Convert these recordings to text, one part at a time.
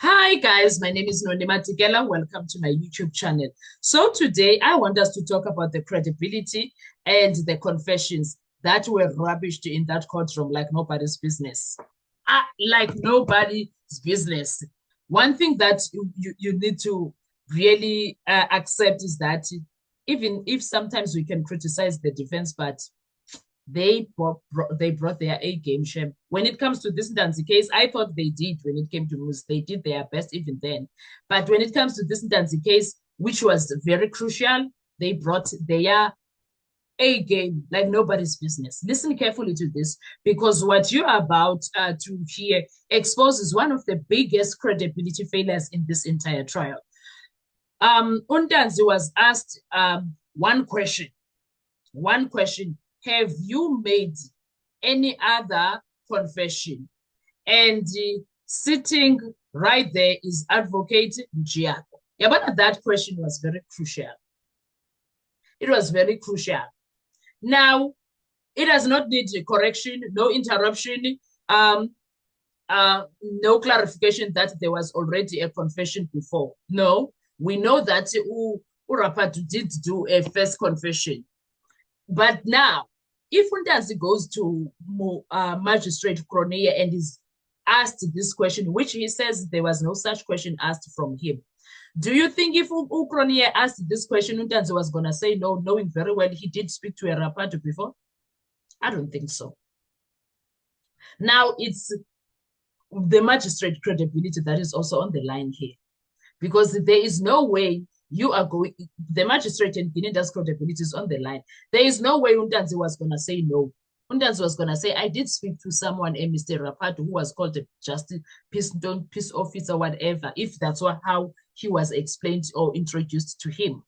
Hi guys, my name is Nonima Tigela. Welcome to my YouTube channel. So today I want us to talk about the credibility and the confessions that were rubbished in that courtroom like nobody's business. Like nobody's business. One thing that you need to really accept is that even if sometimes we can criticize the defense, but they brought their A game, Shem. When it comes to this Ndanzi case, I thought they did when it came to Moose. They did their best even then. But when it comes to this Ndanzi case, which was very crucial, they brought their A game like nobody's business. Listen carefully to this because what you're about to hear exposes one of the biggest credibility failures in this entire trial. Undanzi was asked one question. Have you made any other confession? And sitting right there is Advocate Mjiyako. Yeah, but that question was very crucial. It was very crucial. Now, it does not need correction, no interruption, no clarification that there was already a confession before. No, we know that Urapatu did do a first confession. But now, if Undanzi goes to Magistrate Cronje and is asked this question, which he says there was no such question asked from him, do you think if Cronje asked this question, Undanzi was going to say no, knowing very well he did speak to a Rapatu before? I don't think so. Now, it's the magistrate credibility that is also on the line here, because there is no way you are going, the magistrate and Gininda's credibility is on the line. There is no way Undanzi was going to say no. Undanzi was going to say, I did speak to someone, a Mr. Rapatu, who was called a justice peace officer, whatever, if that's how he was explained or introduced to him.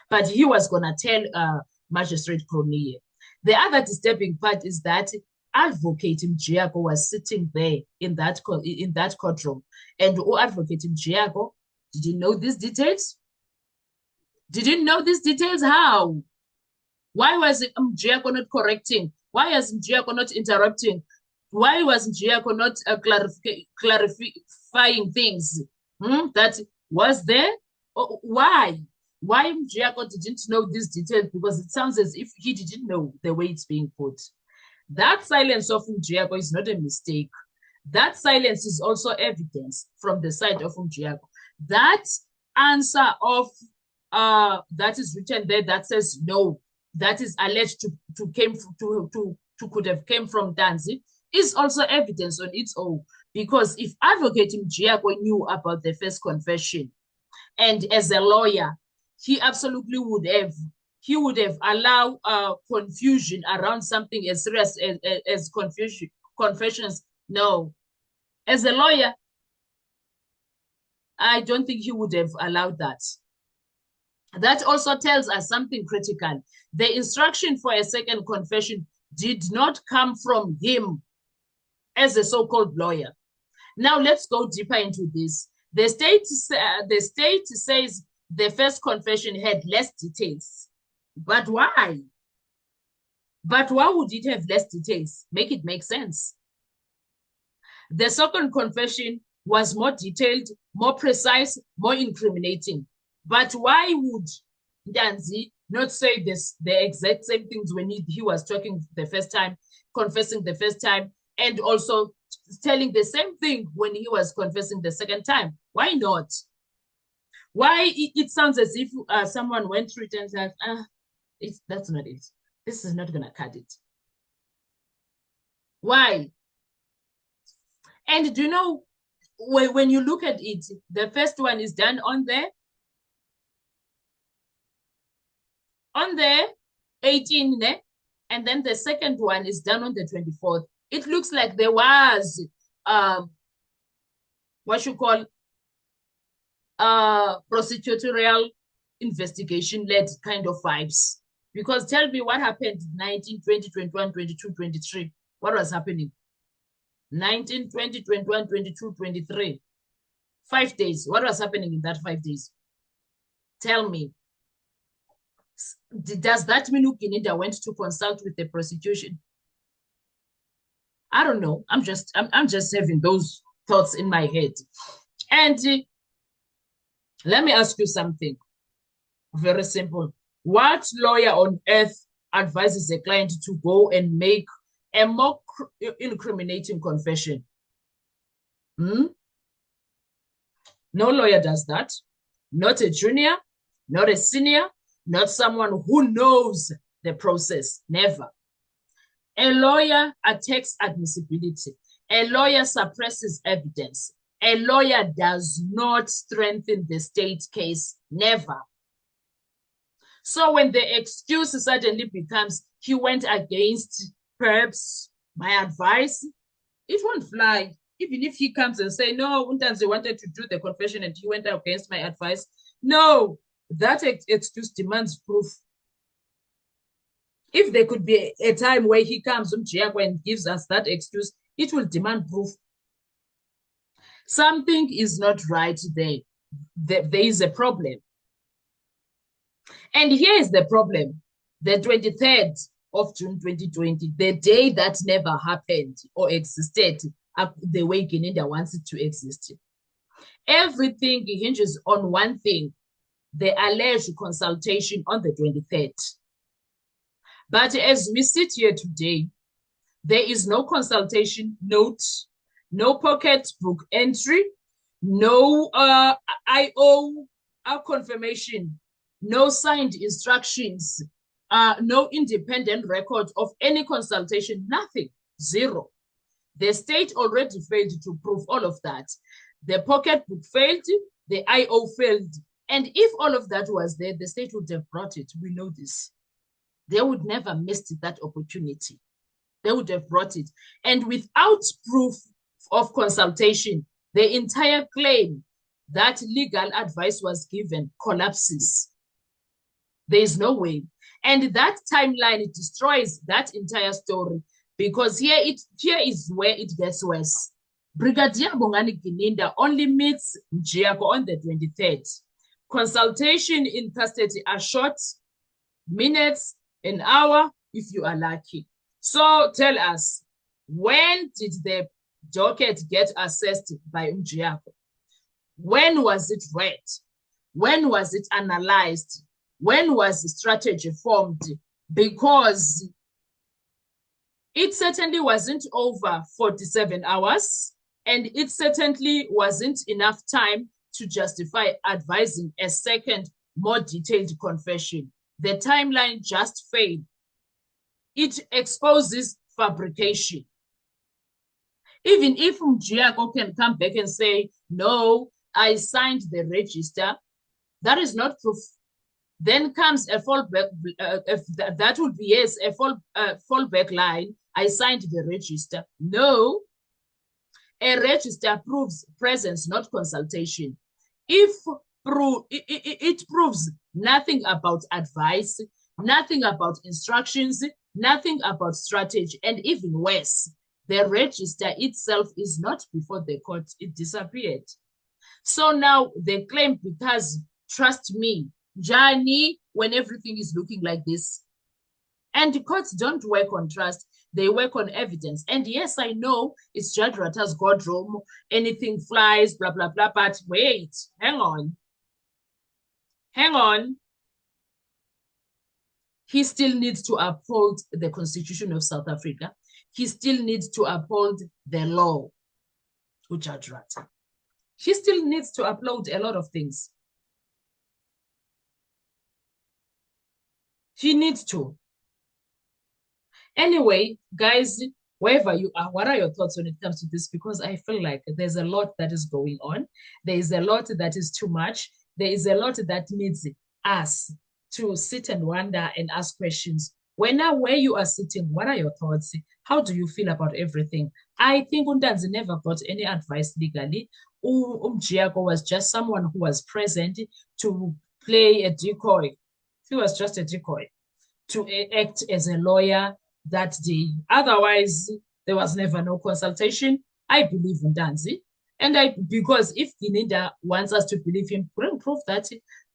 But he was going to tell Magistrate Cronje. The other disturbing part is that Advocate Mjiyako was sitting there in that courtroom, and Advocate Mjiyako, did you know these details? Did you know these details? How? Why was Mjiyako not correcting? Why was Mjiyako not interrupting? Why was Mjiyako not clarifying things that was there? Why? Why Mjiyako didn't know these details? Because it sounds as if he didn't know the way it's being put. That silence of Mjiyako is not a mistake. That silence is also evidence from the side of Mjiyako. That answer of that is written there that says no, that is alleged to could have came from Danzi, is also evidence on its own. Because if Advocate Mjiyako knew about the first confession, and as a lawyer, he absolutely would have allowed confusion around something as serious as confessions. No, as a lawyer, I don't think he would have allowed that. That also tells us something critical. The instruction for a second confession did not come from him as a so-called lawyer. Now let's go deeper into this. The state says the first confession had less details. But why? But why would it have less details? Make it make sense. The second confession was more detailed, more precise, more incriminating. But why would Ndanzi not say the exact same things when he was talking the first time, confessing the first time, and also telling the same thing when he was confessing the second time? Why not? Why it sounds as if someone went through it and said, that's not it. This is not going to cut it. Why? And do you know, when you look at it, the first one is done on the 18th, and then the second one is done on the 24th. It looks like there was what you call prosecutorial investigation-led kind of vibes. Because tell me what happened 19, 20, 21, 22, 23. What was happening? 19, 20, 21, 22, 23. 5 days. What was happening in that 5 days? Tell me. Does that mean Ugininda went to consult with the prosecution? I don't know. I'm just having those thoughts in my head. And let me ask you something very simple. What lawyer on earth advises a client to go and make a more incriminating confession? No lawyer does that. Not a junior, not a senior, not someone who knows the process. Never. A lawyer attacks admissibility. A lawyer suppresses evidence. A lawyer does not strengthen the state case. Never. So when the excuse suddenly becomes he went against perhaps my advice, it won't fly. Even if he comes and say, no, Untanzi wanted to do the confession and he went against my advice. No, that excuse demands proof. If there could be a time where he comes and gives us that excuse, it will demand proof. Something is not right there. There is a problem. And here is the problem. The 23rd of June 2020, the day that never happened or existed the way Guinea wants it to exist. Everything hinges on one thing, the alleged consultation on the 23rd. But as we sit here today, there is no consultation note, no pocketbook entry, no IO confirmation, no signed instructions, no independent record of any consultation, nothing, zero. The state already failed to prove all of that. The pocketbook failed, the IO failed. And if all of that was there, the state would have brought it. We know this. They would never miss that opportunity. They would have brought it. And without proof of consultation, the entire claim that legal advice was given collapses. There is no way. And that timeline destroys that entire story because here is where it gets worse. Brigadier Bongani Gininda only meets Mjiako on the 23rd. Consultation in custody are short, minutes, an hour, if you are lucky. So tell us, when did the docket get assessed by Mjiako? When was it read? When was it analyzed? When was the strategy formed? Because it certainly wasn't over 47 hours, and it certainly wasn't enough time to justify advising a second, more detailed confession. The timeline just failed. It exposes fabrication. Even if Mjiako can come back and say, no, I signed the register, that is not proof. Then comes a fallback, that would be, yes, a fallback line. I signed the register. No, a register proves presence, not consultation. If it proves nothing about advice, nothing about instructions, nothing about strategy, and even worse, the register itself is not before the court. It disappeared. So now the claim, because trust me, Johnny, when everything is looking like this, and the courts don't work on trust, they work on evidence. And yes, I know it's Judge Rata's God room, anything flies, blah, blah, blah, but wait, hang on. Hang on. He still needs to uphold the Constitution of South Africa. He still needs to uphold the law, Judge Rata. He still needs to upload a lot of things. He needs to. Anyway, guys, wherever you are, what are your thoughts when it comes to this? Because I feel like there's a lot that is going on. There is a lot that is too much. There is a lot that needs us to sit and wonder and ask questions. Where you are sitting, what are your thoughts? How do you feel about everything? I think Untanzi never got any advice legally. Mjiako was just someone who was present to play a decoy. He was just a decoy to act as a lawyer that day. Otherwise, there was never no consultation. I believe Untanzi. And because if Gininda wants us to believe him, bring proof that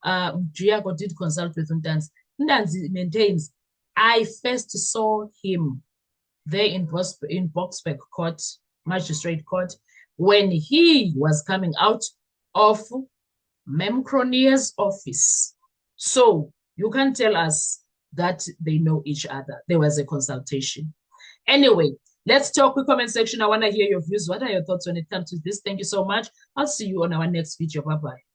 Mjiako did consult with Untanzi. Untanzi maintains, I first saw him there in Boksburg Court, Magistrate Court, when he was coming out of Mem Cronier's office. So you can tell us that they know each other. There was a consultation. Anyway, let's talk with comment section. I want to hear your views. What are your thoughts when it comes to this? Thank you so much. I'll see you on our next video. Bye-bye.